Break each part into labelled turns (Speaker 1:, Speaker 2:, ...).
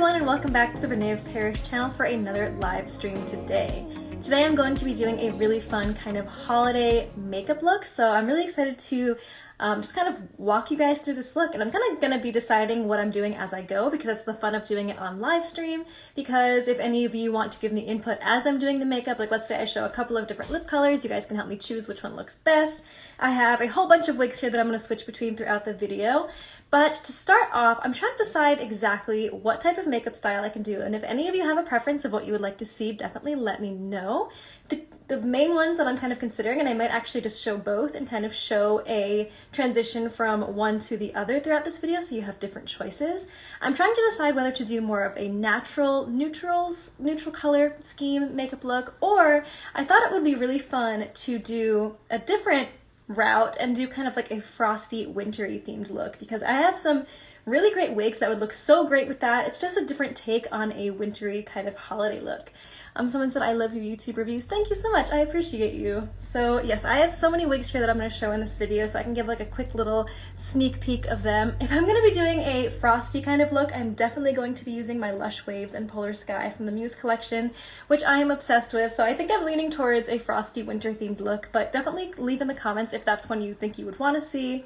Speaker 1: everyone, and welcome back to the René of Paris channel for another live stream today. Today I'm going to be doing a really fun kind of holiday makeup look, so I'm really excited to just kind of walk you guys through this look, and I'm kind of going to be deciding what I'm doing as I go because that's the fun of doing it on live stream. Because if any of you want to give me input as I'm doing the makeup, like let's say I show a couple of different lip colors, you guys can help me choose which one looks best. I have a whole bunch of wigs here that I'm going to switch between throughout the video. But to start off, I'm trying to decide exactly what type of makeup style I can do, and if any of you have a preference of what you would like to see, definitely let me know. The main ones that I'm kind of considering, and I might actually just show both and kind of show a transition from one to the other throughout this video so you have different choices. I'm trying to decide whether to do more of a neutral color scheme makeup look, or I thought it would be really fun to do a different route and do kind of like a frosty wintry themed look, because I have some really great wigs that would look so great with that. It's just a different take on a wintry kind of holiday look. Someone said, I love your YouTube reviews. Thank you so much. I appreciate you. So yes, I have so many wigs here that I'm going to show in this video, so I can give like a quick little sneak peek of them. If I'm going to be doing a frosty kind of look, I'm definitely going to be using my Lush Waves and Polar Sky from the Muse collection, which I am obsessed with. So I think I'm leaning towards a frosty winter themed look, but definitely leave in the comments if that's one you think you would want to see.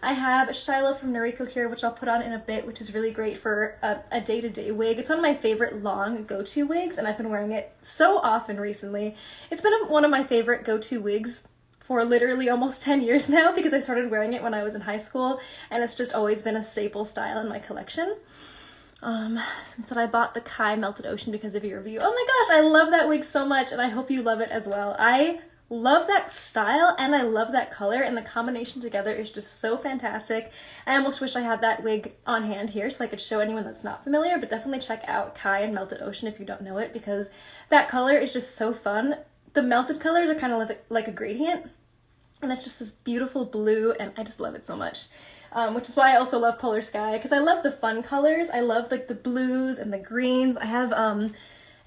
Speaker 1: I have Shiloh from Noriko here, which I'll put on in a bit, which is really great for a day-to-day wig. It's one of my favorite long go-to wigs, and I've been wearing it so often recently. It's been one of my favorite go-to wigs for literally almost 10 years now, because I started wearing it when I was in high school, and it's just always been a staple style in my collection. Since I bought the Kai Melted Ocean because of your review. Oh my gosh, I love that wig so much, and I hope you love it as well. I love that style and I love that color, and the combination together is just so fantastic. I almost wish I had that wig on hand here so I could show anyone that's not familiar, but definitely check out Kai and Melted Ocean if you don't know it, because that color is just so fun. The melted colors are kind of like a gradient, and it's just this beautiful blue, and I just love it so much. Which is why I also love Polar Sky, because I love the fun colors. I love like the blues and the greens. I have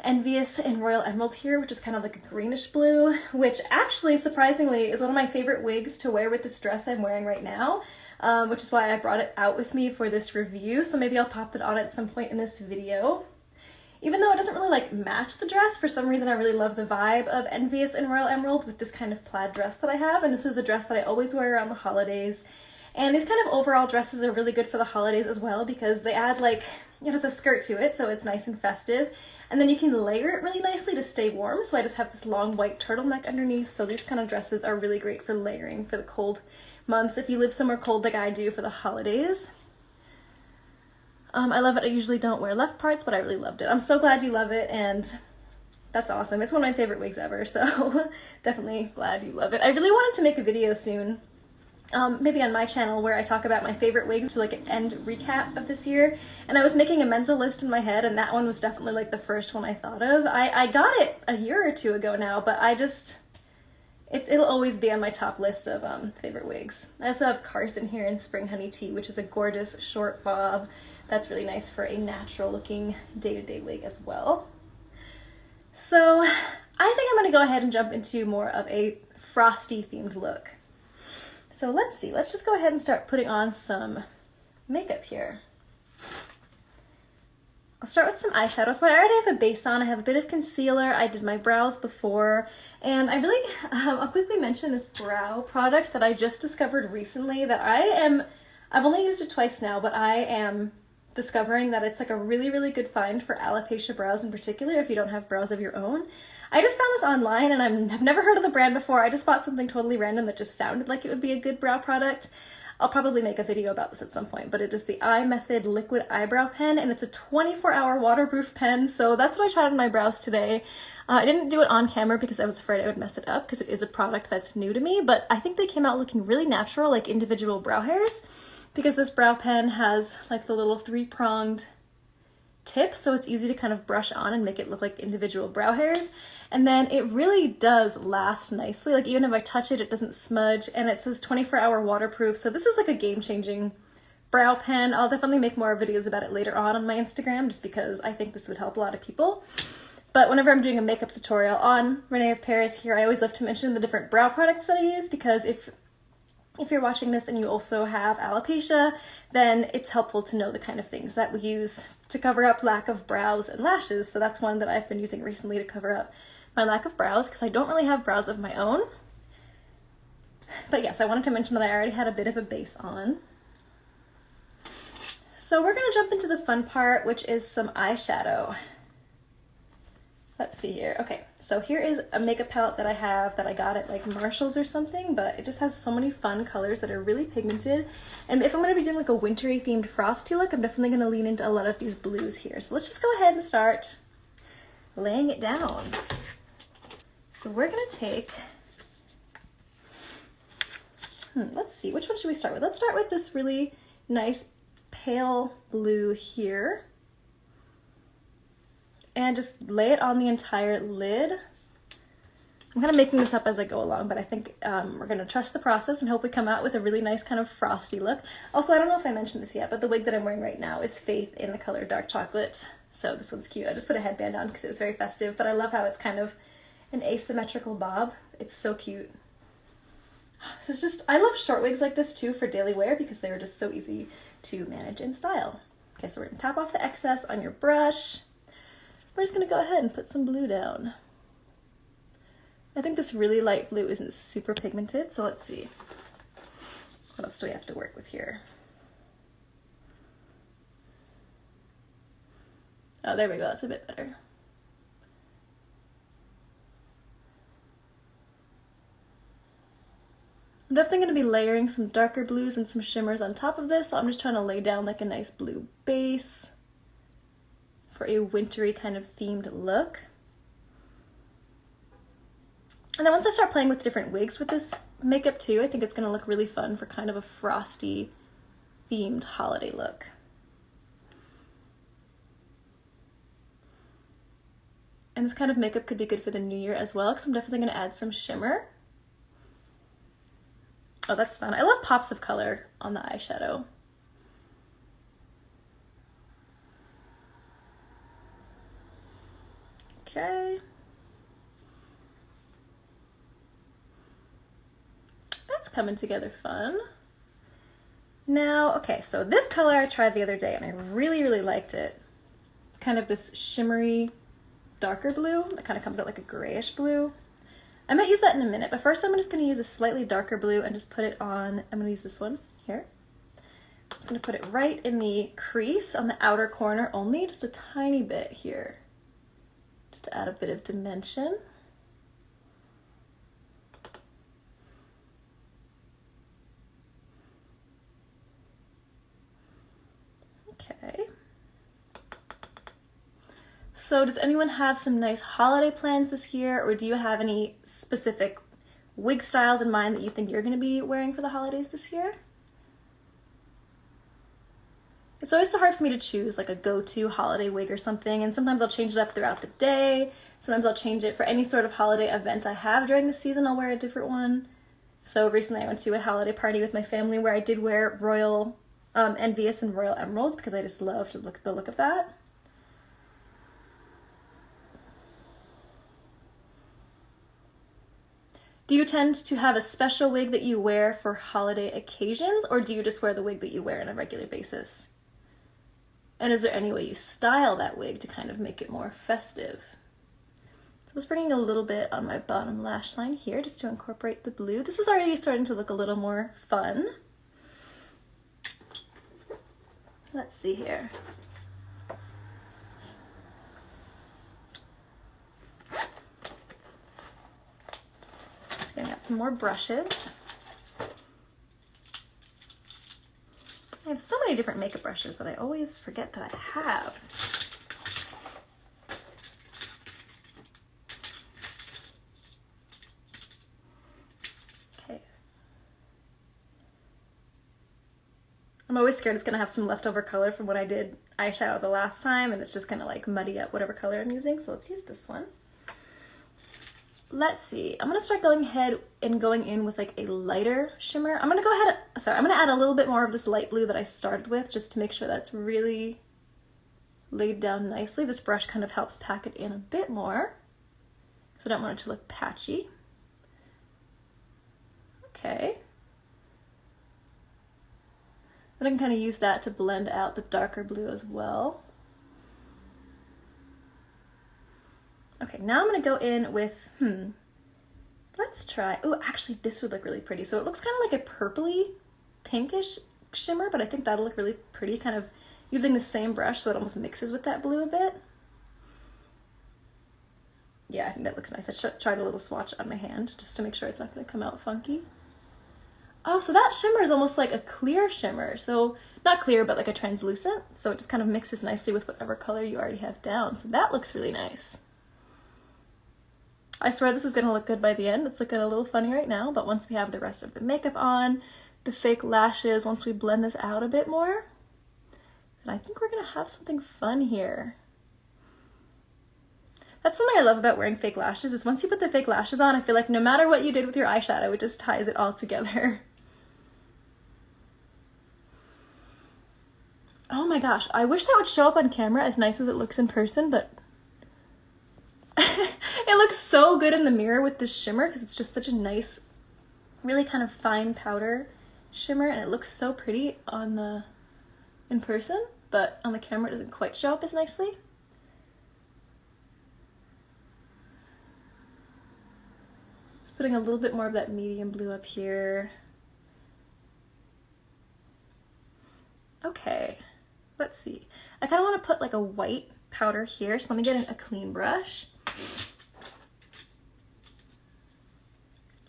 Speaker 1: Envious in Royal Emerald here, which is kind of like a greenish blue, which actually surprisingly is one of my favorite wigs to wear with this dress I'm wearing right now, which is why I brought it out with me for this review, so maybe I'll pop it on at some point in this video. Even though it doesn't really like match the dress, for some reason I really love the vibe of Envious in Royal Emerald with this kind of plaid dress that I have, and this is a dress that I always wear around the holidays. And these kind of overall dresses are really good for the holidays as well, because they add like, it has a skirt to it, so it's nice and festive. And then you can layer it really nicely to stay warm, so I just have this long white turtleneck underneath, so these kind of dresses are really great for layering for the cold months if you live somewhere cold like I do for the holidays. I love it. I usually don't wear left parts, but I really loved it. I'm so glad you love it, and that's awesome. It's one of my favorite wigs ever, so definitely glad you love it. I really wanted to make a video soon, maybe on my channel, where I talk about my favorite wigs to like an end recap of this year, and I was making a mental list in my head, and that one was definitely like the first one I thought of. I got it a year or two ago now, but it'll always be on my top list of favorite wigs. I also have Carson here in Spring Honey Tea, which is a gorgeous short bob that's really nice for a natural looking day-to-day wig as well. So I think I'm going to go ahead and jump into more of a frosty themed look. So let's see, let's just go ahead and start putting on some makeup here. I'll start with some eyeshadow. So I already have a base on. I have a bit of concealer. I did my brows before, and I really, I'll quickly mention this brow product that I just discovered recently that I've only used it twice now, but I am discovering that it's like a really, really good find for alopecia brows in particular if you don't have brows of your own. I just found this online, and I've never heard of the brand before. I just bought something totally random that just sounded like it would be a good brow product. I'll probably make a video about this at some point, but it is the Eye Method Liquid Eyebrow Pen, and it's a 24-hour waterproof pen, so that's what I tried on my brows today. I didn't do it on camera because I was afraid I would mess it up, because it is a product that's new to me, but I think they came out looking really natural, like individual brow hairs, because this brow pen has like the little three-pronged tip, so it's easy to kind of brush on and make it look like individual brow hairs. And then it really does last nicely. Like even if I touch it, it doesn't smudge, and it says 24-hour waterproof. So this is like a game-changing brow pen. I'll definitely make more videos about it later on my Instagram, just because I think this would help a lot of people. But whenever I'm doing a makeup tutorial on René of Paris here, I always love to mention the different brow products that I use, because if if you're watching this and you also have alopecia, then it's helpful to know the kind of things that we use to cover up lack of brows and lashes. So that's one that I've been using recently to cover up my lack of brows, because I don't really have brows of my own. But yes, I wanted to mention that I already had a bit of a base on. So we're gonna jump into the fun part, which is some eyeshadow. Let's see here. Okay, so here is a makeup palette that I have that I got at like Marshall's or something, but it just has so many fun colors that are really pigmented. And if I'm gonna be doing like a wintry themed frosty look, I'm definitely gonna lean into a lot of these blues here. So let's just go ahead and start laying it down. So we're gonna take, let's see, which one should we start with? Let's start with this really nice pale blue here. And just lay it on the entire lid. I'm kind of making this up as I go along, but I think we're gonna trust the process and hope we come out with a really nice kind of frosty look. Also, I don't know if I mentioned this yet, but the wig that I'm wearing right now is Faith in the color Dark Chocolate. So this one's cute. I just put a headband on because it was very festive, but I love how it's kind of an asymmetrical bob. It's so cute. This is just, I love short wigs like this too for daily wear because they are just so easy to manage and style. Okay, so we're gonna tap off the excess on your brush. We're just gonna go ahead and put some blue down. I think this really light blue isn't super pigmented, so let's see. What else do we have to work with here? Oh, there we go, that's a bit better. I'm definitely gonna be layering some darker blues and some shimmers on top of this, so I'm just trying to lay down like a nice blue base for a wintry kind of themed look. And then once I start playing with different wigs with this makeup too, I think it's gonna look really fun for kind of a frosty themed holiday look. And this kind of makeup could be good for the new year as well, because I'm definitely gonna add some shimmer. Oh, that's fun. I love pops of color on the eyeshadow. Okay. That's coming together fun. Now, okay, so this color I tried the other day and I really, really liked it. It's kind of this shimmery, darker blue that kind of comes out like a grayish blue. I might use that in a minute, but first I'm just gonna use a slightly darker blue and just put it on, I'm gonna use this one here. I'm just gonna put it right in the crease on the outer corner only, just a tiny bit here. Just to add a bit of dimension. Okay. So does anyone have some nice holiday plans this year, or do you have any specific wig styles in mind that you think you're gonna be wearing for the holidays this year? It's always so hard for me to choose like a go-to holiday wig or something, and sometimes I'll change it up throughout the day. Sometimes I'll change it for any sort of holiday event I have during the season. I'll wear a different one. So recently I went to a holiday party with my family where I did wear Royal Envious and Royal Emeralds because I just loved the look of that. Do you tend to have a special wig that you wear for holiday occasions, or do you just wear the wig that you wear on a regular basis? And is there any way you style that wig to kind of make it more festive? So I was bringing a little bit on my bottom lash line here just to incorporate the blue. This is already starting to look a little more fun. Let's see here. Just getting out some more brushes. I have so many different makeup brushes that I always forget that I have. Okay. I'm always scared it's gonna have some leftover color from when I did eyeshadow the last time, and it's just gonna like muddy up whatever color I'm using, so let's use this one. Let's see, I'm gonna start going ahead and going in with like a lighter shimmer. I'm gonna add a little bit more of this light blue that I started with just to make sure that's really laid down nicely. This brush kind of helps pack it in a bit more, so I don't want it to look patchy. Okay. Then I can kind of use that to blend out the darker blue as well. Okay, now I'm gonna go in with, let's try, oh, actually this would look really pretty. So it looks kind of like a purpley, pinkish shimmer, but I think that'll look really pretty, kind of using the same brush so it almost mixes with that blue a bit. Yeah, I think that looks nice. I tried a little swatch on my hand just to make sure it's not gonna come out funky. Oh, so that shimmer is almost like a clear shimmer. So not clear, but like a translucent. So it just kind of mixes nicely with whatever color you already have down. So that looks really nice. I swear this is gonna look good by the end. It's looking a little funny right now, but once we have the rest of the makeup on, the fake lashes, once we blend this out a bit more, then I think we're gonna have something fun here. That's something I love about wearing fake lashes, is once you put the fake lashes on, I feel like no matter what you did with your eyeshadow, it just ties it all together. Oh my gosh, I wish that would show up on camera as nice as it looks in person, but it looks so good in the mirror with this shimmer because it's just such a nice, really kind of fine powder shimmer, and it looks so pretty on in person, but on the camera it doesn't quite show up as nicely. Just putting a little bit more of that medium blue up here. Okay, let's see. I kind of want to put like a white powder here, so let me get in a clean brush.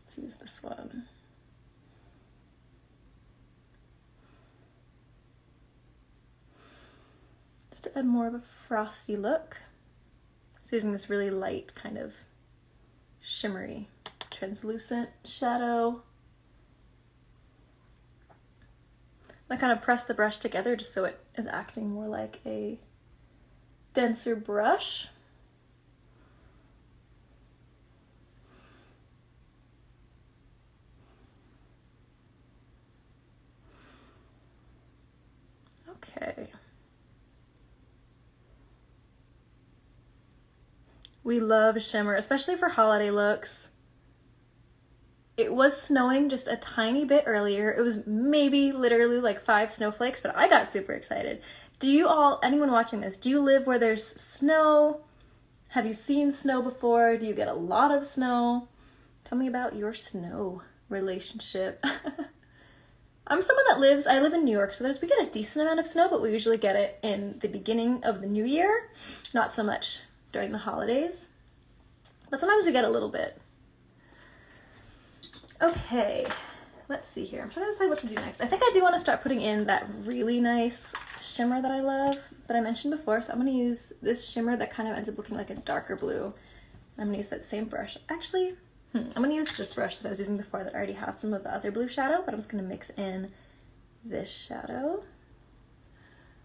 Speaker 1: Let's use this one. Just to add more of a frosty look. Just using this really light kind of shimmery, translucent shadow. I kind of press the brush together just so it is acting more like a denser brush. Okay. We love shimmer, especially for holiday looks. It was snowing just a tiny bit earlier. It was maybe literally like 5 snowflakes, but I got super excited. Do you all, anyone watching this, do you live where there's snow? Have you seen snow before? Do you get a lot of snow? Tell me about your snow relationship. I'm someone that I live in New York, so we get a decent amount of snow, but we usually get it in the beginning of the new year, not so much during the holidays. But sometimes we get a little bit. Okay, let's see here. I'm trying to decide what to do next. I think I do want to start putting in that really nice shimmer that I love, that I mentioned before. So I'm going to use this shimmer that kind of ends up looking like a darker blue. I'm going to use that same brush. Actually, I'm going to use this brush that I was using before that already has some of the other blue shadow, but I'm just going to mix in this shadow.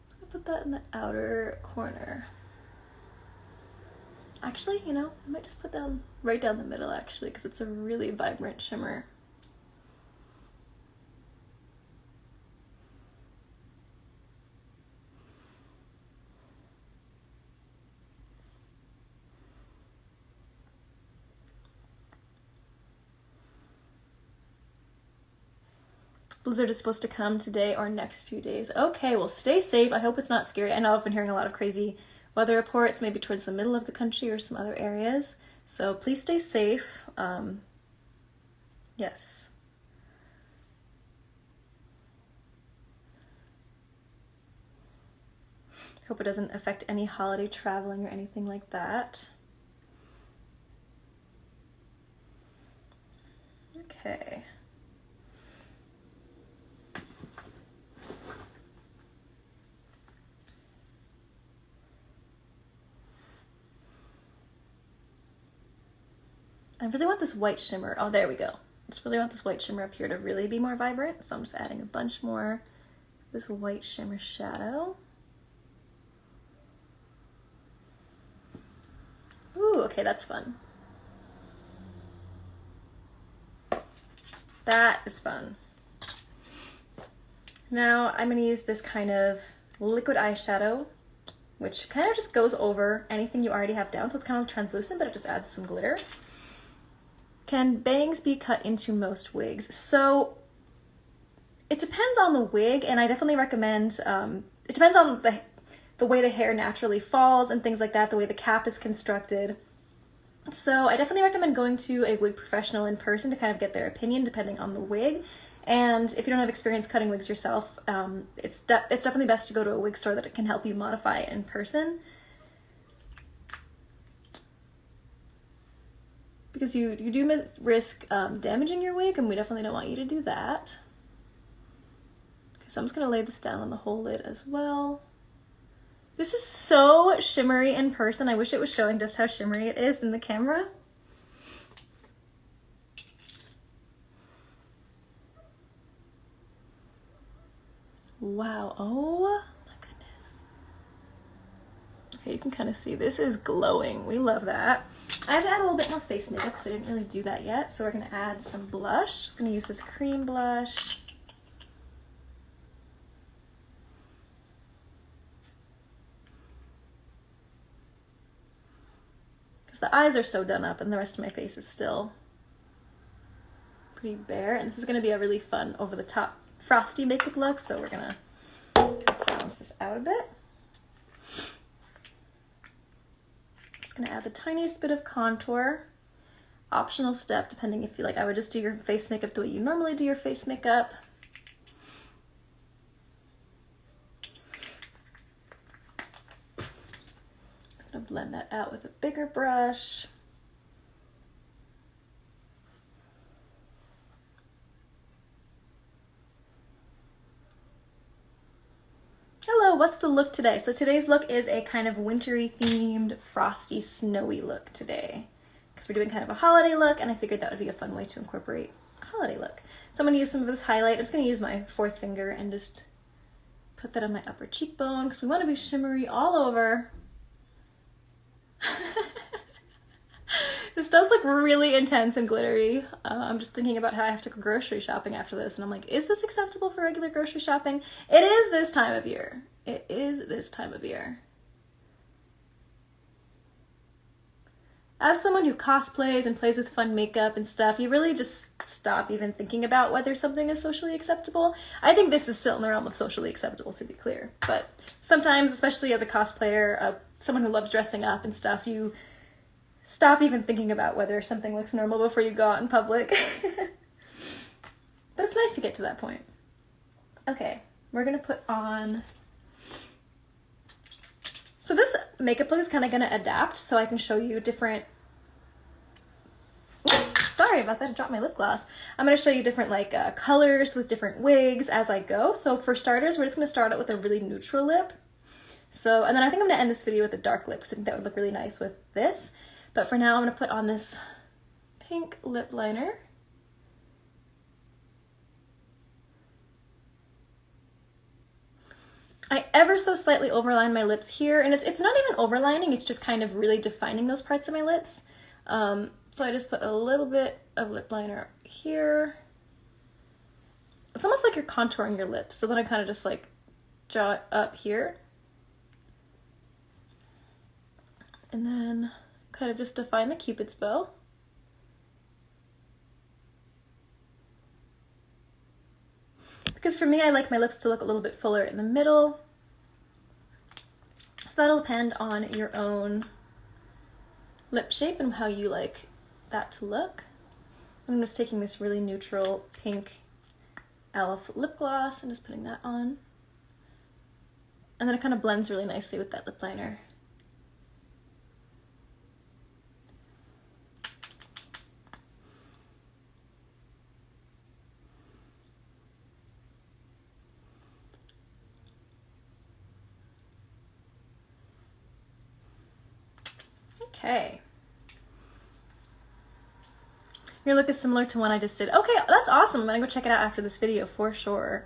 Speaker 1: I'm going to put that in the outer corner. Actually, you know, I might just put that right down the middle actually, because it's a really vibrant shimmer. Blizzard is supposed to come today or next few days. Okay, well stay safe. I hope it's not scary. I know I've been hearing a lot of crazy weather reports, maybe towards the middle of the country or some other areas. So please stay safe. Yes. I hope it doesn't affect any holiday traveling or anything like that. Okay. I really want this white shimmer. Oh, there we go. I just really want this white shimmer up here to really be more vibrant. So I'm just adding a bunch more of this white shimmer shadow. Ooh, okay, that's fun. That is fun. Now I'm going to use this kind of liquid eyeshadow, which kind of just goes over anything you already have down. So it's kind of translucent, but it just adds some glitter. Can bangs be cut into most wigs? So it depends on the wig, and I definitely recommend, it depends on the way the hair naturally falls and things like that, the way the cap is constructed. So I definitely recommend going to a wig professional in person to kind of get their opinion depending on the wig. And if you don't have experience cutting wigs yourself, it's definitely best to go to a wig store that can help you modify it in person. Because you do risk damaging your wig, and we definitely don't want you to do that. Okay, so I'm just going to lay this down on the whole lid as well. This is so shimmery in person. I wish it was showing just how shimmery it is in the camera. Wow, oh my goodness. Okay, you can kind of see this is glowing. We love that. I have to add a little bit more face makeup because I didn't really do that yet. So we're gonna add some blush. Just gonna use this cream blush. The eyes are so done up and the rest of my face is still pretty bare. And this is going to be a really fun over-the-top frosty makeup look, so we're going to balance this out a bit. Just going to add the tiniest bit of contour. Optional step, depending if you like. I would just do your face makeup the way you normally do your face makeup. Blend that out with a bigger brush. Hello, what's the look today? So today's look is a kind of wintry themed, frosty, snowy look today. Because we're doing kind of a holiday look, and I figured that would be a fun way to incorporate a holiday look. So I'm going to use some of this highlight. I'm just going to use my fourth finger and just put that on my upper cheekbone because we want to be shimmery all over. This does look really intense and glittery. I'm just thinking about how I have to go grocery shopping after this, and I'm like, is this acceptable for regular grocery shopping? It is this time of year. It is this time of year. As someone who cosplays and plays with fun makeup and stuff, you really just stop even thinking about whether something is socially acceptable. I think this is still in the realm of socially acceptable, to be clear. But sometimes, especially as a cosplayer, someone who loves dressing up and stuff, you stop even thinking about whether something looks normal before you go out in public. But it's nice to get to that point. Okay, we're gonna put on... So this makeup look is kind of gonna adapt so I can show you different... Sorry about that, I dropped my lip gloss. I'm gonna show you different colors with different wigs as I go. So for starters, we're just gonna start out with a really neutral lip. So, and then I think I'm gonna end this video with a dark lip because I think that would look really nice with this. But for now, I'm gonna put on this pink lip liner. I ever so slightly overline my lips here, and it's not even overlining, it's just kind of really defining those parts of my lips. So I just put a little bit of lip liner here. It's almost like you're contouring your lips, so then I kind of just like draw it up here. And then kind of just define the Cupid's bow. Because for me, I like my lips to look a little bit fuller in the middle. So that'll depend on your own lip shape and how you like that to look. I'm just taking this really neutral pink e.l.f. lip gloss and just putting that on. And then it kind of blends really nicely with that lip liner. Okay. Your look is similar to one I just did. Okay, that's awesome. I'm gonna go check it out after this video for sure.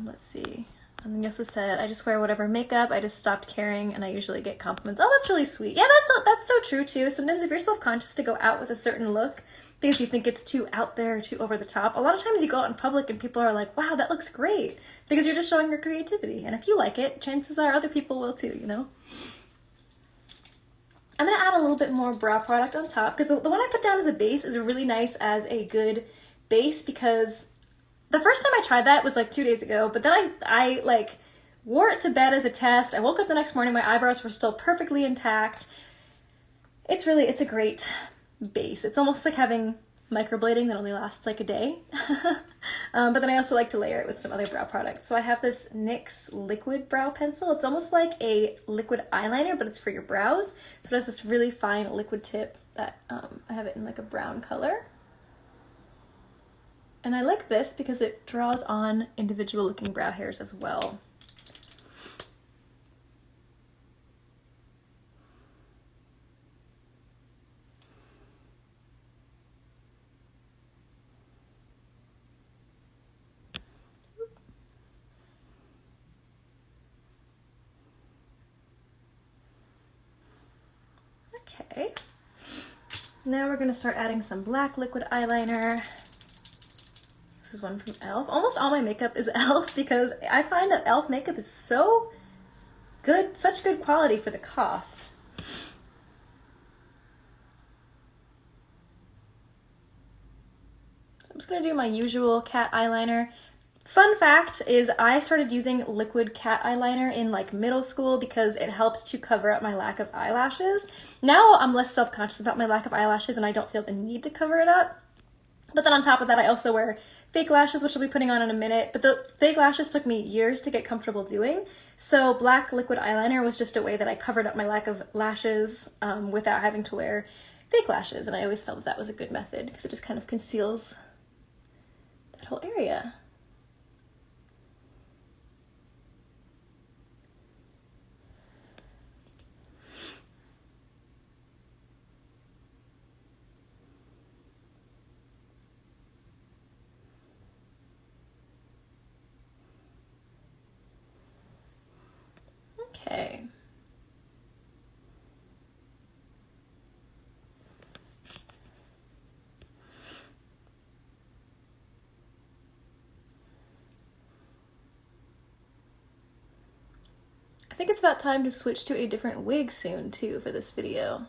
Speaker 1: Let's see. And then you also said, I just wear whatever makeup, I just stopped caring and I usually get compliments. Oh, that's really sweet. Yeah, that's so true too. Sometimes if you're self-conscious to go out with a certain look because you think it's too out there, too over the top, a lot of times you go out in public and people are like, wow, that looks great. Because you're just showing your creativity. And if you like it, chances are other people will too, you know? I'm going to add a little bit more brow product on top because the one I put down as a base is really nice as a good base because the first time I tried that was like 2 days ago, but then I like wore it to bed as a test. I woke up the next morning, my eyebrows were still perfectly intact. It's a great base. It's almost like having microblading that only lasts like a day. But then I also like to layer it with some other brow products. So I have this NYX liquid brow pencil. It's almost like a liquid eyeliner, but it's for your brows. So it has this really fine liquid tip that I have it in like a brown color. And I like this because it draws on individual looking brow hairs as well. Okay, now we're going to start adding some black liquid eyeliner. This is one from e.l.f. Almost all my makeup is e.l.f. because I find that e.l.f. makeup is so good, such good quality for the cost. I'm just going to do my usual cat eyeliner. Fun fact is I started using liquid cat eyeliner in like middle school because it helps to cover up my lack of eyelashes. Now I'm less self-conscious about my lack of eyelashes and I don't feel the need to cover it up. But then on top of that, I also wear fake lashes, which I'll be putting on in a minute. But the fake lashes took me years to get comfortable doing. So black liquid eyeliner was just a way that I covered up my lack of lashes without having to wear fake lashes. And I always felt that that was a good method because it just kind of conceals that whole area. Okay. I think it's about time to switch to a different wig soon too for this video.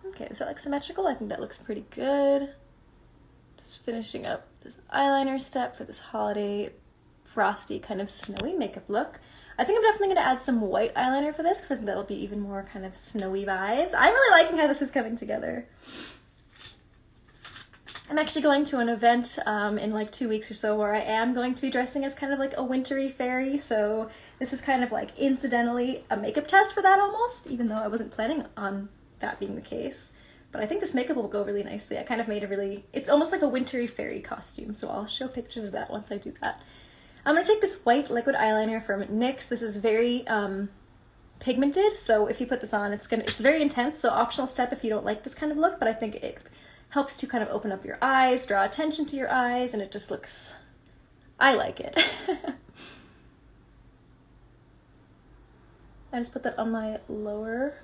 Speaker 1: Okay, is that like symmetrical? I think that looks pretty good. Just finishing up this eyeliner step for this holiday frosty kind of snowy makeup look. I think I'm definitely going to add some white eyeliner for this because I think that'll be even more kind of snowy vibes. I'm really liking how this is coming together. I'm actually going to an event in like 2 weeks or so where I am going to be dressing as kind of like a wintry fairy, so this is kind of like incidentally a makeup test for that almost, even though I wasn't planning on that being the case. But I think this makeup will go really nicely. I kind of made a really, it's almost like a wintry fairy costume, so I'll show pictures of that once I do that. I'm going to take this white liquid eyeliner from NYX. This is very pigmented, so if you put this on, it's very intense, so optional step if you don't like this kind of look, but I think it helps to kind of open up your eyes, draw attention to your eyes, and it just looks, I like it. I just put that on my lower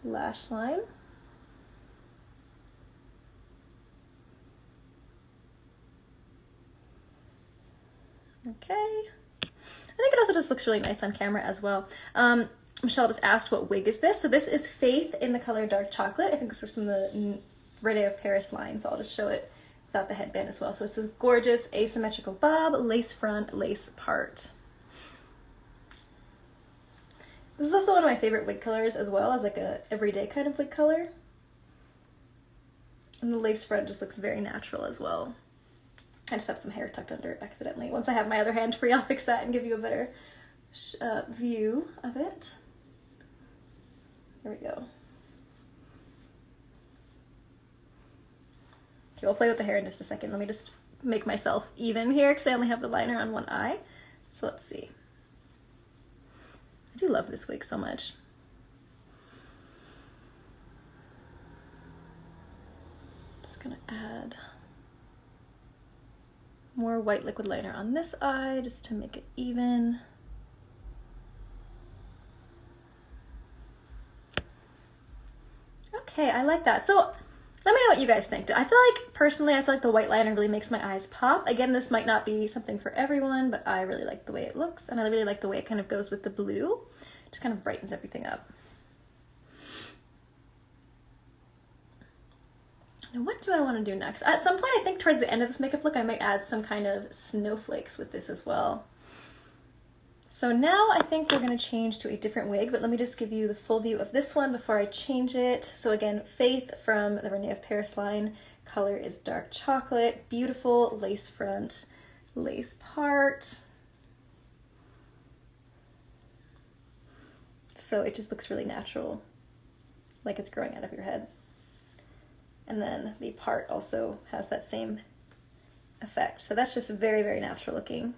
Speaker 1: lash line. Okay. I think it also just looks really nice on camera as well. Michelle just asked, what wig is this? So this is Faith in the color Dark Chocolate. I think this is from the René of Paris line, so I'll just show it without the headband as well. So it's this gorgeous asymmetrical bob, lace front, lace part. This is also one of my favorite wig colors as well, as like a everyday kind of wig color. And the lace front just looks very natural as well. I just have some hair tucked under it accidentally. Once I have my other hand free, I'll fix that and give you a better view of it. There we go. Okay, we'll play with the hair in just a second. Let me just make myself even here because I only have the liner on one eye. So let's see. I do love this wig so much. Just gonna add more white liquid liner on this eye just to make it even. Okay, I like that. So let me know what you guys think. I feel like, personally, I feel like the white liner really makes my eyes pop. Again, this might not be something for everyone, but I really like the way it looks, and I really like the way it kind of goes with the blue. Just kind of brightens everything up. And what do I want to do next? At some point, I think towards the end of this makeup look, I might add some kind of snowflakes with this as well. So now I think we're going to change to a different wig, but let me just give you the full view of this one before I change it. So again, Faith from the René of Paris line. Color is dark chocolate, beautiful lace front, lace part. So it just looks really natural, like it's growing out of your head. And then the part also has that same effect. So that's just very, very natural looking.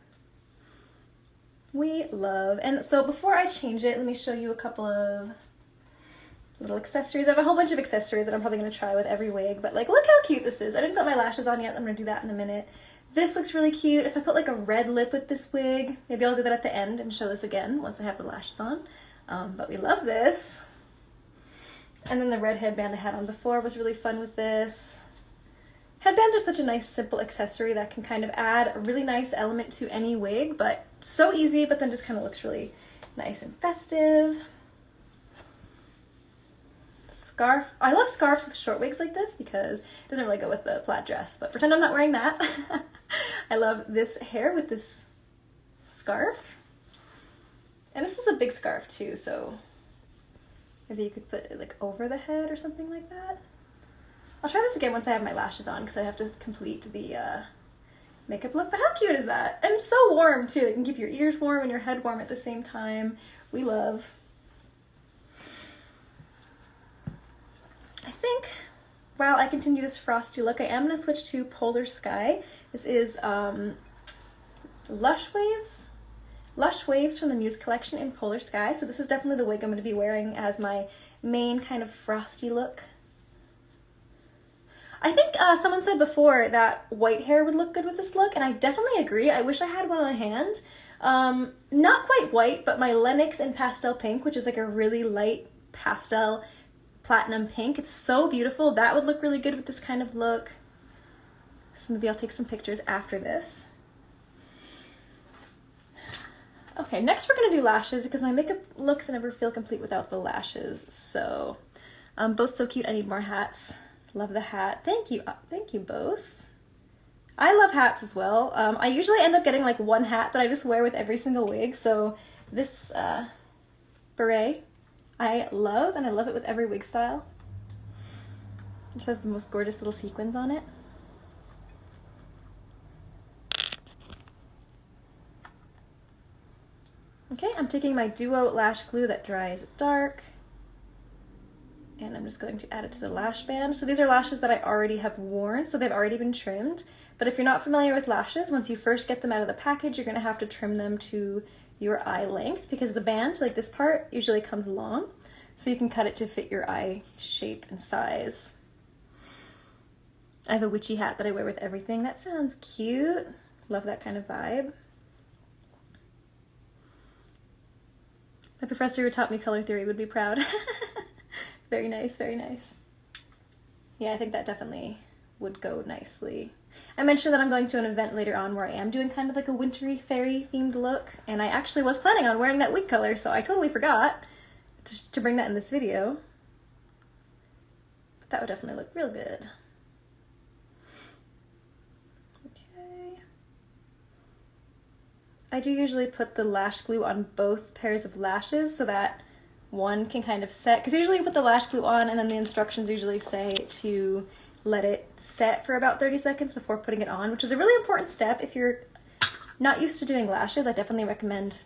Speaker 1: We love. And so before I change it, let me show you a couple of little accessories. I have a whole bunch of accessories that I'm probably going to try with every wig, but like, look how cute this is. I didn't put my lashes on yet. I'm going to do that in a minute. This looks really cute. If I put like a red lip with this wig, maybe I'll do that at the end and show this again once I have the lashes on. But we love this. And then the red headband I had on before was really fun with this. Headbands are such a nice, simple accessory that can kind of add a really nice element to any wig, but so easy, but then just kind of looks really nice and festive. Scarf. I love scarves with short wigs like this because it doesn't really go with the plaid dress, but pretend I'm not wearing that. I love this hair with this scarf. And this is a big scarf too, so maybe you could put it like over the head or something like that. I'll try this again once I have my lashes on because I have to complete the makeup look. But how cute is that? And it's so warm too. It can keep your ears warm and your head warm at the same time. We love. I think while I continue this frosty look, I am going to switch to Polar Sky. This is Lush Waves. Lush Waves from the Muse Collection in Polar Sky. So this is definitely the wig I'm going to be wearing as my main kind of frosty look. I think someone said before that white hair would look good with this look, and I definitely agree. I wish I had one on hand. Not quite white, but my Lennox in Pastel Pink, which is like a really light pastel platinum pink. It's so beautiful. That would look really good with this kind of look. So maybe I'll take some pictures after this. Okay, next we're gonna do lashes because my makeup looks never feel complete without the lashes. So both so cute. I need more hats. Love the hat. Thank you both. I love hats as well. I usually end up getting like one hat that I just wear with every single wig. So this beret I love, and I love it with every wig style. It just has the most gorgeous little sequins on it. Okay, I'm taking my Duo lash glue that dries dark, and I'm just going to add it to the lash band. So these are lashes that I already have worn, so they've already been trimmed. But if you're not familiar with lashes, once you first get them out of the package, you're gonna have to trim them to your eye length because the band, like this part, usually comes long. So you can cut it to fit your eye shape and size. I have a witchy hat that I wear with everything. That sounds cute. Love that kind of vibe. My professor who taught me color theory would be proud. Very nice, very nice. Yeah, I think that definitely would go nicely. I mentioned that I'm going to an event later on where I am doing kind of like a wintry fairy themed look, and I actually was planning on wearing that wig color, so I totally forgot to bring that in this video. But that would definitely look real good. Okay. I do usually put the lash glue on both pairs of lashes so that one can kind of set, because usually you put the lash glue on and then the instructions usually say to let it set for about 30 seconds before putting it on, which is a really important step. If you're not used to doing lashes, I definitely recommend,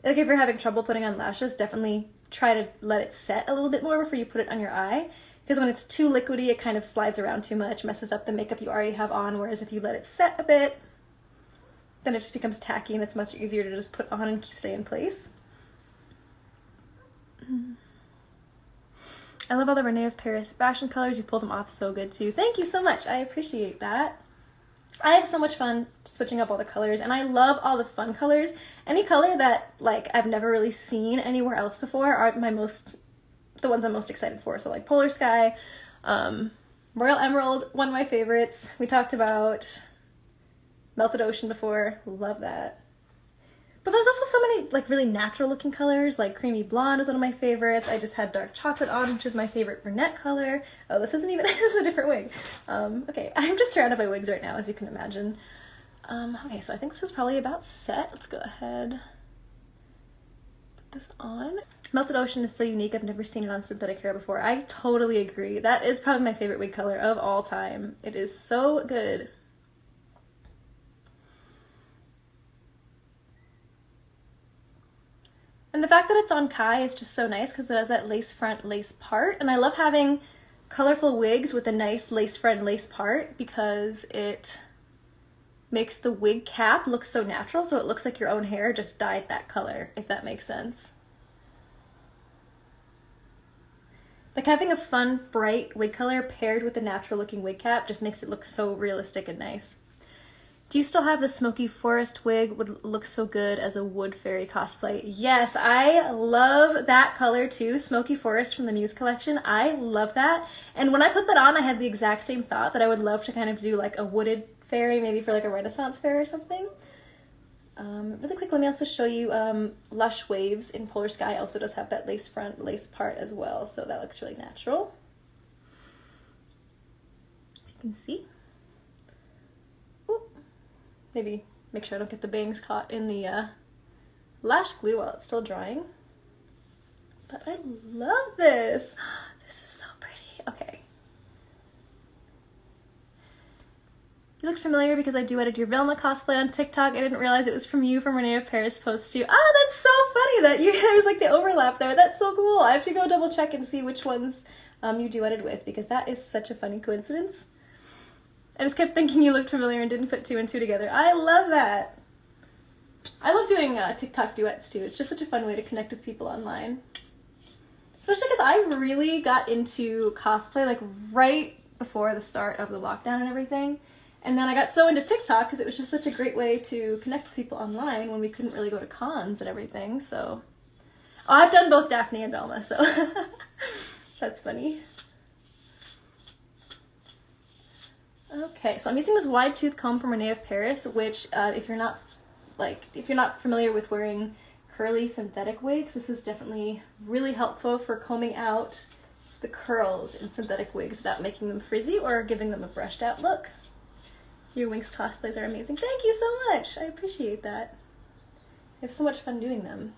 Speaker 1: like if you're having trouble putting on lashes, definitely try to let it set a little bit more before you put it on your eye, because when it's too liquidy, it kind of slides around too much, messes up the makeup you already have on, whereas if you let it set a bit, then it just becomes tacky and it's much easier to just put on and stay in place. I love all the René of Paris fashion colors. You pull them off so good too. Thank you so much. I appreciate that. I have so much fun switching up all the colors, and I love all the fun colors. Any color that like I've never really seen anywhere else before are the ones I'm most excited for. So like Polar Sky, Royal Emerald, one of my favorites. We talked about Melted Ocean before. Love that. But there's also so many like really natural looking colors, like creamy blonde is one of my favorites. I just had dark chocolate on, which is my favorite brunette color. Oh, this isn't even, this is a different wig. Okay, I'm just surrounded by wigs right now, as you can imagine. Okay, so I think this is probably about set. Let's go ahead, put this on. Melted Ocean is so unique. I've never seen it on synthetic hair before. I totally agree. That is probably my favorite wig color of all time. It is so good. And the fact that it's on Kai is just so nice because it has that lace front, lace part. And I love having colorful wigs with a nice lace front, lace part because it makes the wig cap look so natural, so it looks like your own hair just dyed that color, if that makes sense. Like having a fun, bright wig color paired with a natural looking wig cap just makes it look so realistic and nice. Do you still have the Smoky Forest wig? Would look so good as a Wood Fairy cosplay. Yes, I love that color too. Smoky Forest from the Muse collection. I love that. And when I put that on, I had the exact same thought that I would love to kind of do like a wooded fairy, maybe for like a Renaissance fair or something. Really quick, let me also show you Lush Waves in Polar Sky also does have that lace front, lace part as well, so that looks really natural. As you can see. Ooh. Maybe make sure I don't get the bangs caught in the lash glue while it's still drying. But I love this. This is so pretty. Okay. You look familiar because I duetted your Velma cosplay on TikTok. I didn't realize it was from you from René of Paris post too. Oh, that's so funny that there's like the overlap there. That's so cool. I have to go double check and see which ones you duetted with because that is such a funny coincidence. I just kept thinking you looked familiar and didn't put two and two together. I love that. I love doing TikTok duets too. It's just such a fun way to connect with people online. Especially because I really got into cosplay like right before the start of the lockdown and everything. And then I got so into TikTok because it was just such a great way to connect with people online when we couldn't really go to cons and everything, so. Oh, I've done both Daphne and Velma, so that's funny. Okay, so I'm using this wide tooth comb from René of Paris, which if you're not familiar with wearing curly synthetic wigs, this is definitely really helpful for combing out the curls in synthetic wigs without making them frizzy or giving them a brushed out look. Your Wigs cosplays are amazing. Thank you so much. I appreciate that. I have so much fun doing them.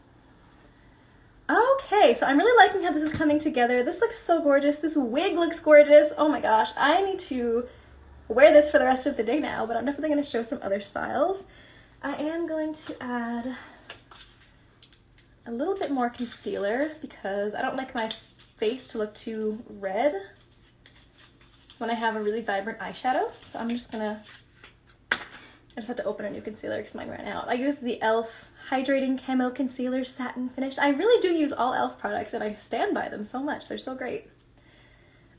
Speaker 1: Okay, so I'm really liking how this is coming together. This looks so gorgeous. This wig looks gorgeous. Oh my gosh, I need to wear this for the rest of the day now, but I'm definitely going to show some other styles. I am going to add a little bit more concealer because I don't like my face to look too red when I have a really vibrant eyeshadow. So I'm just gonna, I just had to open a new concealer because mine ran out. I used the e.l.f. Hydrating Camo Concealer Satin Finish. I really do use all e.l.f. products and I stand by them so much. They're so great.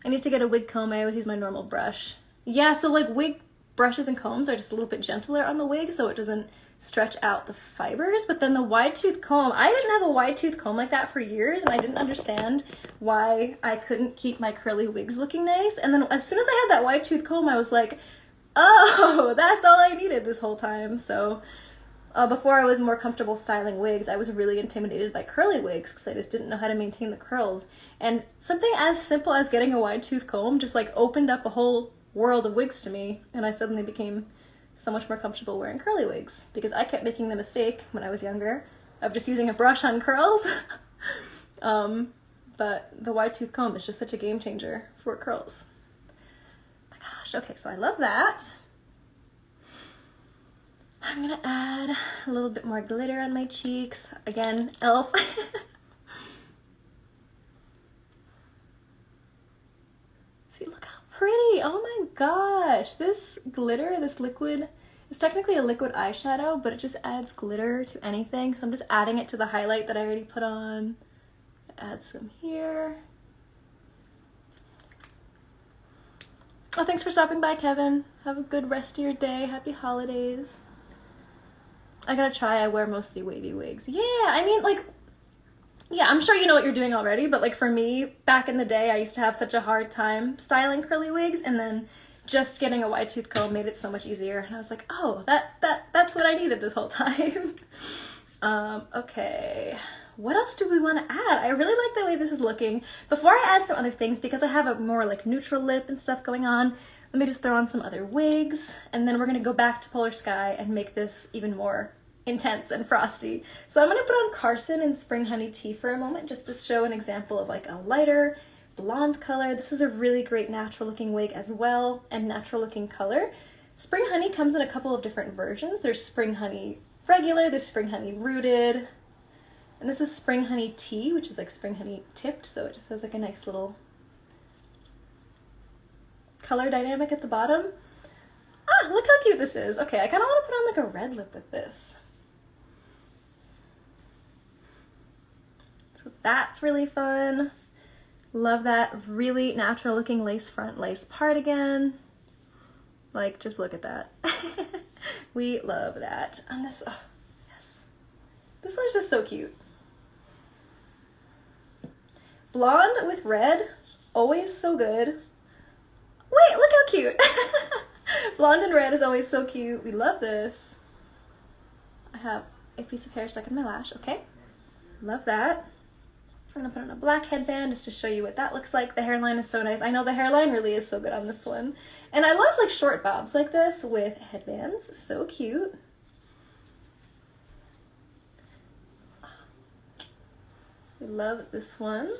Speaker 1: I need to get a wig comb. I always use my normal brush. Yeah, so like wig brushes and combs are just a little bit gentler on the wig so it doesn't stretch out the fibers, but then the wide tooth comb, I didn't have a wide tooth comb like that for years and I didn't understand why I couldn't keep my curly wigs looking nice. And then as soon as I had that wide tooth comb, I was like, oh, that's all I needed this whole time. So before I was more comfortable styling wigs, I was really intimidated by curly wigs because I just didn't know how to maintain the curls. And something as simple as getting a wide tooth comb just like opened up a whole world of wigs to me, and I suddenly became so much more comfortable wearing curly wigs because I kept making the mistake when I was younger of just using a brush on curls. But the wide tooth comb is just such a game changer for curls. My gosh, okay, so I love that. I'm gonna add a little bit more glitter on my cheeks. Again, e.l.f. See, look how pretty. Oh my gosh. This glitter, this liquid, it's technically a liquid eyeshadow, but it just adds glitter to anything. So I'm just adding it to the highlight that I already put on. Add some here. Oh, thanks for stopping by, Kevin. Have a good rest of your day. Happy holidays. I gotta try. I wear mostly wavy wigs. Yeah, I mean, like, yeah, I'm sure you know what you're doing already, but like for me, back in the day, I used to have such a hard time styling curly wigs, and then just getting a wide tooth comb made it so much easier. And I was like, oh, that's what I needed this whole time. Okay. What else do we want to add? I really like the way this is looking. Before I add some other things, because I have a more like neutral lip and stuff going on, let me just throw on some other wigs, and then we're gonna go back to Polar Sky and make this even more intense and frosty. So I'm gonna put on Carson and Spring Honey Tea for a moment, just to show an example of like a lighter blonde color. This is a really great natural looking wig as well, and natural looking color. Spring Honey comes in a couple of different versions. There's Spring Honey regular, there's Spring Honey rooted, and this is Spring Honey Tea, which is like Spring Honey tipped, so it just has like a nice little color dynamic at the bottom. Ah, look how cute this is. Okay, I kind of want to put on like a red lip with this. So that's really fun. Love that really natural looking lace front, lace part again. Like, just look at that. We love that. And this, oh, yes. This one's just so cute. Blonde with red, always so good. Wait, look how cute. Blonde and red is always so cute. We love this. I have a piece of hair stuck in my lash, okay? Love that. I'm gonna put on a black headband just to show you what that looks like. The hairline is so nice. I know the hairline really is so good on this one. And I love like short bobs like this with headbands. So cute. We love this one.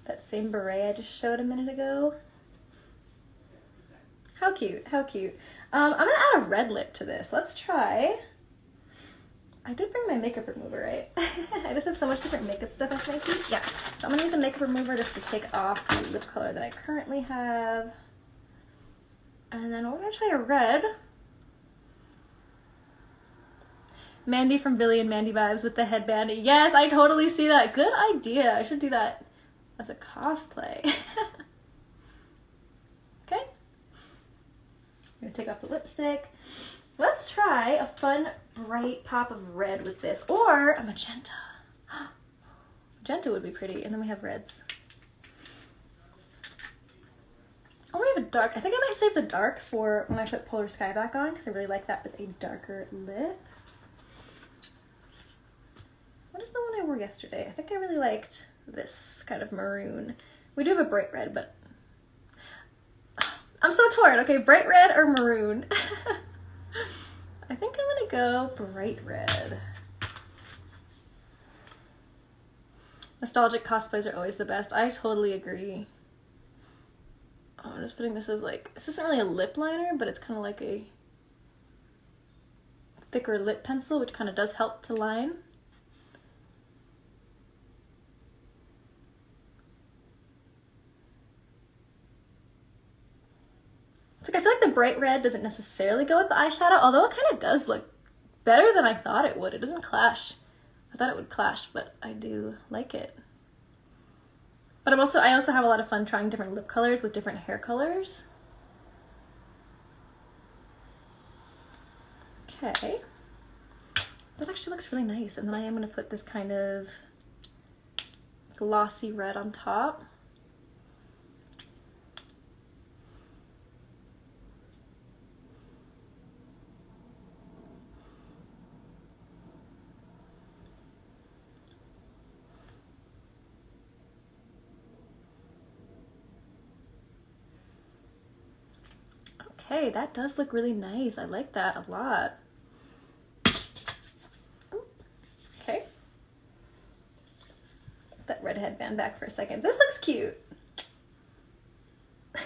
Speaker 1: That same beret I just showed a minute ago. How cute, how cute. I'm gonna add a red lip to this. Let's try. I did bring my makeup remover, right? I just have so much different makeup stuff I can keep. Yeah, so I'm gonna use a makeup remover just to take off the lip color that I currently have. And then we're gonna try a red. Mandy from Billy and Mandy Vibes with the headband. Yes, I totally see that. Good idea. I should do that as a cosplay. Okay. I'm gonna take off the lipstick. Let's try a fun, bright pop of red with this, or a magenta. Magenta would be pretty, and then we have reds. Oh, we have a dark. I think I might save the dark for when I put Polar Sky back on, because I really like that with a darker lip. What is the one I wore yesterday? I think I really liked this kind of maroon. We do have a bright red, but I'm so torn. Okay, bright red or maroon? I think I'm gonna go bright red. Nostalgic cosplays are always the best. I totally agree. Oh, I'm just putting this as like, this isn't really a lip liner, but it's kind of like a thicker lip pencil, which kind of does help to line. It's like, I feel like the bright red doesn't necessarily go with the eyeshadow, although it kind of does look better than I thought it would. It doesn't clash. I thought it would clash, but I do like it. But I also have a lot of fun trying different lip colors with different hair colors. Okay. That actually looks really nice. And then I am going to put this kind of glossy red on top. Okay, that does look really nice. I like that a lot. Ooh, okay. Put that red headband back for a second. This looks cute. I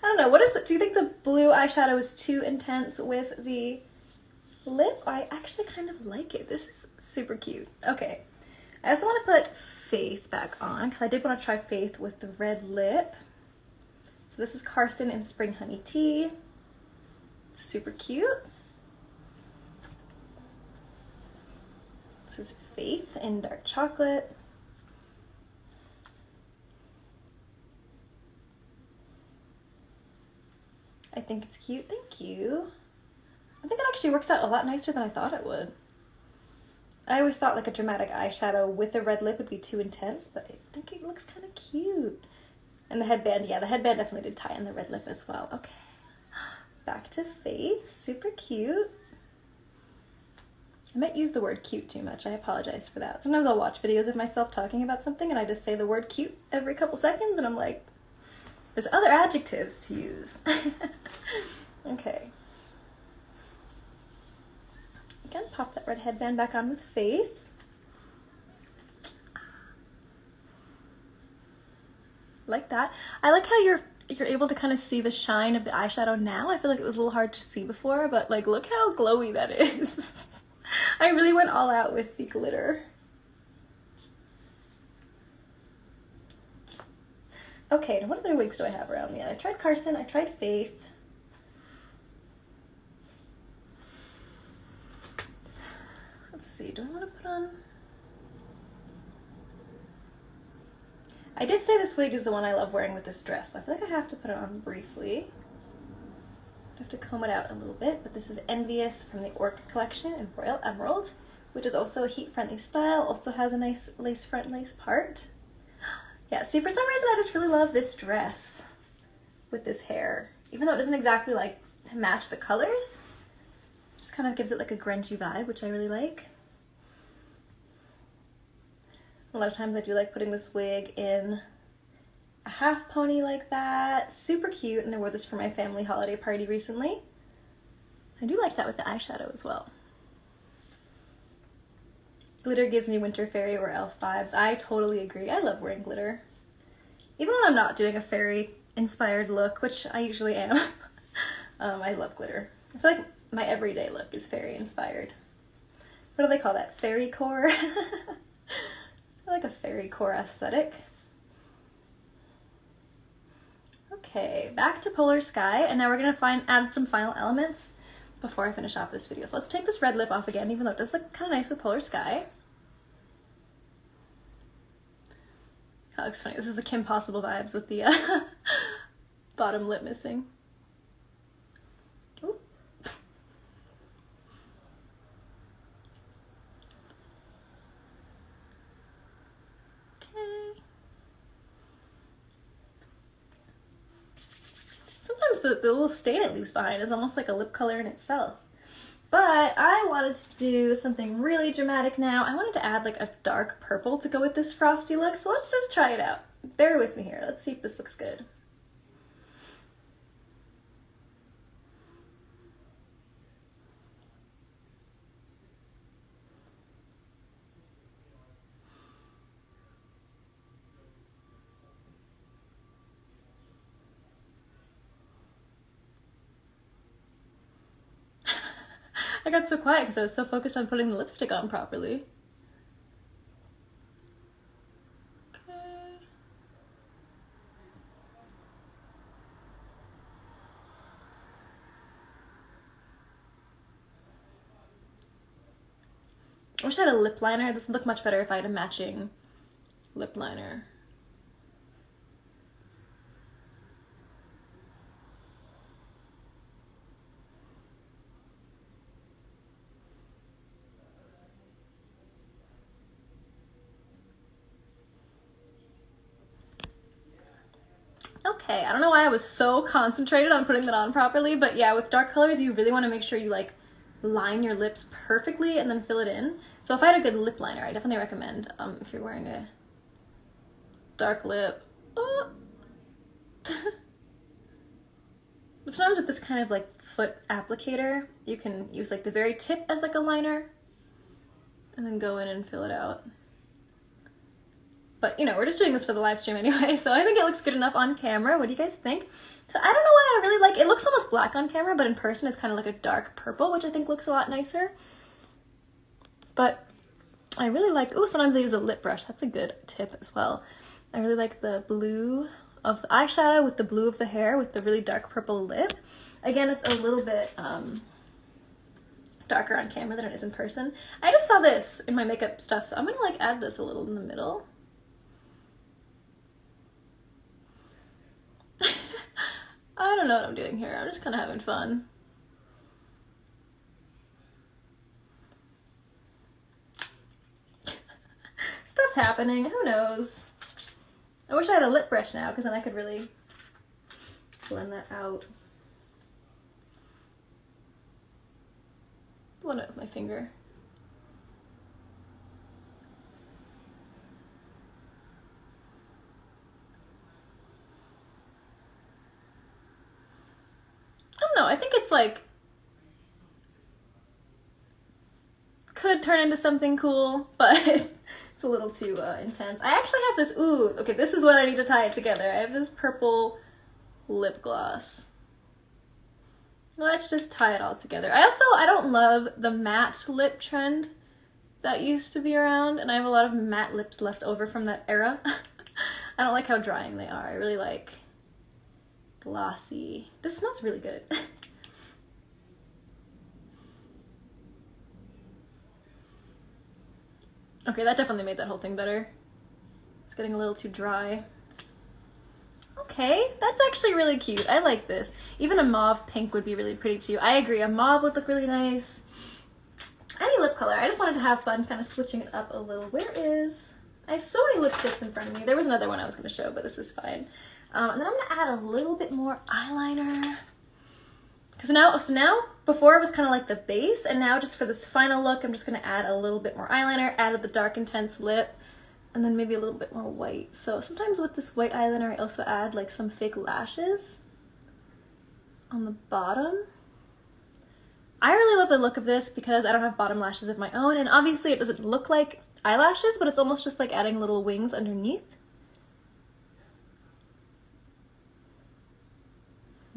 Speaker 1: don't know, do you think the blue eyeshadow is too intense with the lip? I actually kind of like it. This is super cute. Okay, I also want to put Faith back on because I did want to try Faith with the red lip. So this is Carson and Spring Honey Tea. Super cute. This is Faith in Dark Chocolate. I think it's cute, thank you. I think it actually works out a lot nicer than I thought it would. I always thought like a dramatic eyeshadow with a red lip would be too intense, but I think it looks kind of cute. And the headband, yeah, the headband definitely did tie in the red lip as well. Okay. Back to Faith, super cute. I might use the word cute too much, I apologize for that. Sometimes I'll watch videos of myself talking about something and I just say the word cute every couple seconds and I'm like, there's other adjectives to use. Okay. Again, pop that red headband back on with Faith. Like that. I like how you're able to kind of see the shine of the eyeshadow now. I feel like it was a little hard to see before, but like look how glowy that is. I really went all out with the glitter. Okay, now what other wigs do I have around me? I tried Carson, I tried Faith. Let's see, do I want to put on... I did say this wig is the one I love wearing with this dress, so I feel like I have to put it on briefly. I have to comb it out a little bit, but this is Envious from the Orchid Collection in Royal Emerald, which is also a heat-friendly style, also has a nice lace front, lace part. Yeah, see, for some reason I just really love this dress with this hair. Even though it doesn't exactly like match the colors, it just kind of gives it like a grungy vibe, which I really like. A lot of times I do like putting this wig in a half pony like that. Super cute, and I wore this for my family holiday party recently. I do like that with the eyeshadow as well. Glitter gives me winter fairy or elf vibes. I totally agree. I love wearing glitter. Even when I'm not doing a fairy inspired look, which I usually am, I love glitter. I feel like my everyday look is fairy inspired. What do they call that? Fairy core? I like a fairy core aesthetic. Okay, back to Polar Sky, and now we're gonna add some final elements before I finish off this video. So let's take this red lip off again, even though it does look kind of nice with Polar Sky. That looks funny. This is the Kim Possible vibes with the bottom lip missing. Ooh. Okay. Sometimes the little stain it leaves behind is almost like a lip color in itself. But I wanted to do something really dramatic now. I wanted to add like a dark purple to go with this frosty look, so let's just try it out. Bear with me here. Let's see if this looks good. I got so quiet because I was so focused on putting the lipstick on properly. Okay. I wish I had a lip liner. This would look much better if I had a matching lip liner. Okay, I don't know why I was so concentrated on putting that on properly, but yeah, with dark colors, you really want to make sure you like line your lips perfectly and then fill it in. So if I had a good lip liner, I definitely recommend if you're wearing a dark lip. Oh. But sometimes with this kind of like foot applicator, you can use like the very tip as like a liner and then go in and fill it out. But, you know, we're just doing this for the live stream anyway, so I think it looks good enough on camera. What do you guys think? So I don't know why I really like it. It looks almost black on camera, but in person it's kind of like a dark purple, which I think looks a lot nicer. But I really like, oh, sometimes I use a lip brush. That's a good tip as well. I really like the blue of the eyeshadow with the blue of the hair with the really dark purple lip. Again, it's a little bit darker on camera than it is in person. I just saw this in my makeup stuff, so I'm gonna like add this a little in the middle. I don't know what I'm doing here. I'm just kind of having fun. Stuff's happening. Who knows? I wish I had a lip brush now, because then I could really blend that out. blend it with my finger. I don't know, I think it's like, could turn into something cool, but it's a little too intense. I actually have this, ooh, okay, this is what I need to tie it together. I have this purple lip gloss. Let's just tie it all together. I don't love the matte lip trend that used to be around, and I have a lot of matte lips left over from that era. I don't like how drying they are. I really like glossy. This smells really good. Okay, that definitely made that whole thing better. It's getting a little too dry. Okay, that's actually really cute. I like this. Even a mauve pink would be really pretty too. I agree, a mauve would look really nice. Any lip color. I just wanted to have fun kind of switching it up a little. I have so many lipsticks in front of me. There was another one I was going to show, but this is fine. And then I'm going to add a little bit more eyeliner. So now, before it was kind of like the base, and now just for this final look, I'm just going to add a little bit more eyeliner, added the dark intense lip, and then maybe a little bit more white. So sometimes with this white eyeliner, I also add like some fake lashes on the bottom. I really love the look of this because I don't have bottom lashes of my own, and obviously it doesn't look like eyelashes, but it's almost just like adding little wings underneath.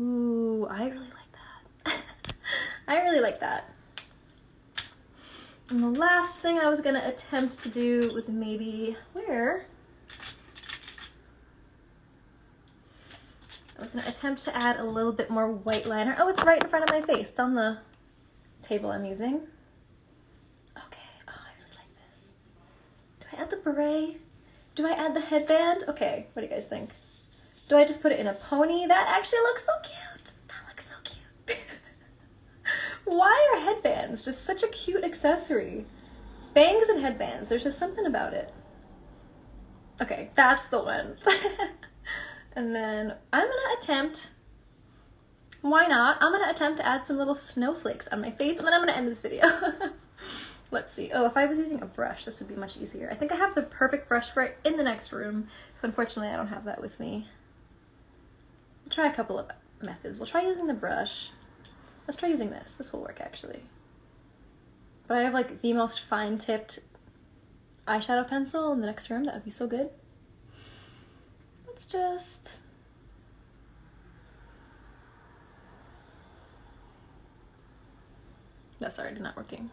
Speaker 1: Ooh, I really like that. I really like that. And the last thing I was gonna attempt to do was maybe, I was gonna attempt to add a little bit more white liner. Oh, it's right in front of my face. It's on the table I'm using. Okay, oh, I really like this. Do I add the beret? Do I add the headband? Okay, what do you guys think? Do I just put it in a pony? That actually looks so cute. That looks so cute. Why are headbands just such a cute accessory? Bangs and headbands, there's just something about it. Okay, that's the one. And then I'm gonna attempt, why not? I'm gonna attempt to add some little snowflakes on my face, and then I'm gonna end this video. Let's see. Oh, if I was using a brush, this would be much easier. I think I have the perfect brush for it in the next room, so unfortunately I don't have that with me. We'll try a couple of methods. We'll try using the brush. Let's try using this. This will work actually. But I have like the most fine-tipped eyeshadow pencil in the next room. That would be so good. Let's just... That's already not working.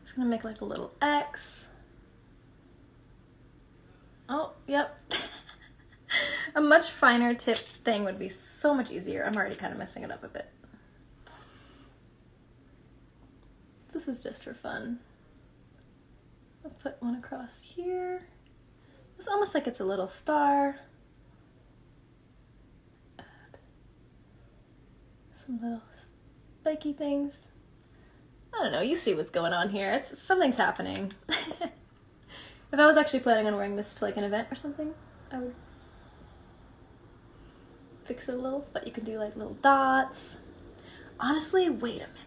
Speaker 1: Just gonna make like a little X. Oh, yep. A much finer tipped thing would be so much easier. I'm already kind of messing it up a bit. This is just for fun. I'll put one across here. It's almost like it's a little star. Add some little spiky things. I don't know, you see what's going on here. Something's happening. If I was actually planning on wearing this to like an event or something, I would fix it a little, but you can do like little dots. Honestly, wait a minute.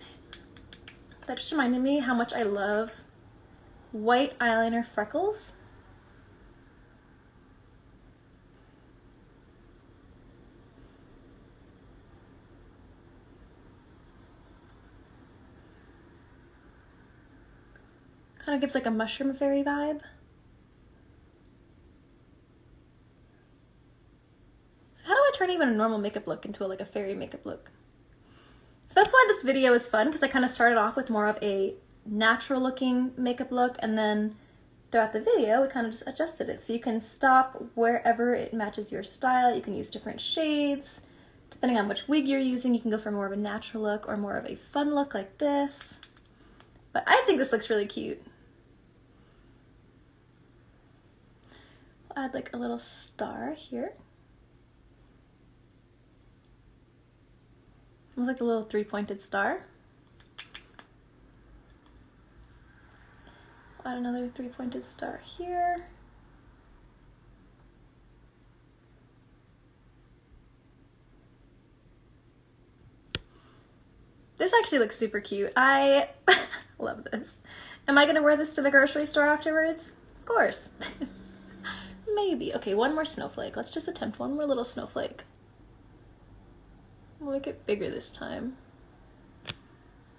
Speaker 1: That just reminded me how much I love white eyeliner freckles. Kind of gives like a mushroom fairy vibe. So how do I turn even a normal makeup look into like a fairy makeup look? So that's why this video is fun, because I kind of started off with more of a natural looking makeup look, and then throughout the video we kind of just adjusted it. So you can stop wherever it matches your style. You can use different shades. Depending on which wig you're using, you can go for more of a natural look or more of a fun look like this. But I think this looks really cute. I'll add like a little star here. Almost like a little three-pointed star. Add another three-pointed star here. This actually looks super cute. I love this. Am I gonna wear this to the grocery store afterwards? Of course. Maybe. Okay, one more snowflake. Let's just attempt one more little snowflake. We'll make it bigger this time.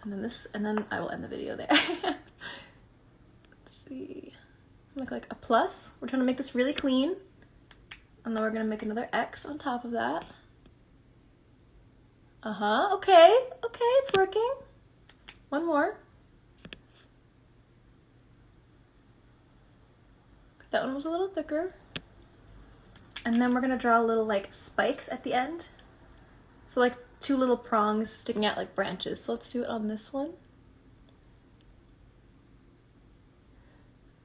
Speaker 1: And then this, and then I will end the video there. Let's see. Look like a plus. We're trying to make this really clean. And then we're gonna make another X on top of that. Okay, it's working. One more. That one was a little thicker. And then we're gonna draw little like spikes at the end. So like two little prongs sticking out like branches. So let's do it on this one.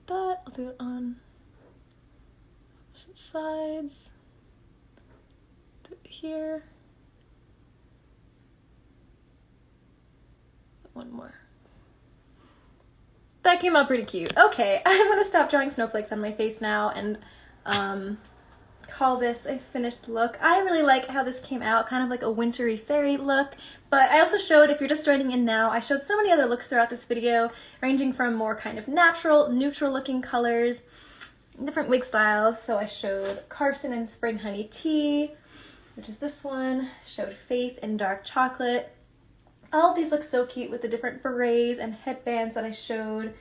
Speaker 1: That, I'll do it on opposite sides. Do it here. One more. That came out pretty cute. Okay, I'm gonna stop drawing snowflakes on my face now and call this a finished look. I really like how this came out, kind of like a wintry fairy look, but I also showed, if you're just joining in now, I showed so many other looks throughout this video, ranging from more kind of natural, neutral looking colors, different wig styles. So I showed Carson in Spring Honey Tea, which is this one, showed Faith in Dark Chocolate. All of these look so cute with the different berets and headbands that I showed.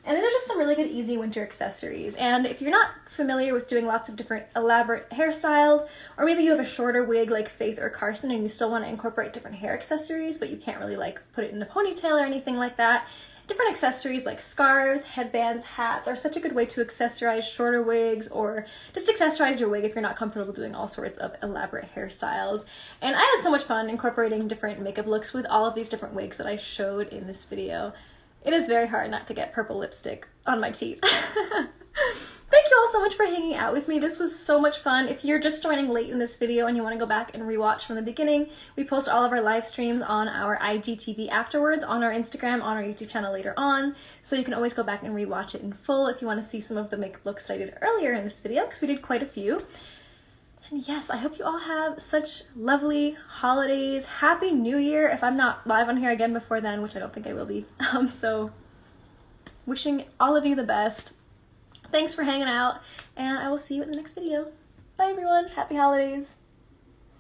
Speaker 1: And these are just some really good easy winter accessories. And if you're not familiar with doing lots of different elaborate hairstyles, or maybe you have a shorter wig like Faith or Carson and you still want to incorporate different hair accessories, but you can't really like put it in a ponytail or anything like that, different accessories like scarves, headbands, hats are such a good way to accessorize shorter wigs, or just accessorize your wig if you're not comfortable doing all sorts of elaborate hairstyles. And I had so much fun incorporating different makeup looks with all of these different wigs that I showed in this video. It is very hard not to get purple lipstick on my teeth. Thank you all so much for hanging out with me. This was so much fun. If you're just joining late in this video and you want to go back and rewatch from the beginning, we post all of our live streams on our IGTV afterwards, on our Instagram, on our YouTube channel later on. So you can always go back and rewatch it in full if you want to see some of the makeup looks that I did earlier in this video, because we did quite a few. And yes, I hope you all have such lovely holidays. Happy New Year if I'm not live on here again before then, which I don't think I will be. So wishing all of you the best. Thanks for hanging out, and I will see you in the next video. Bye everyone, happy holidays.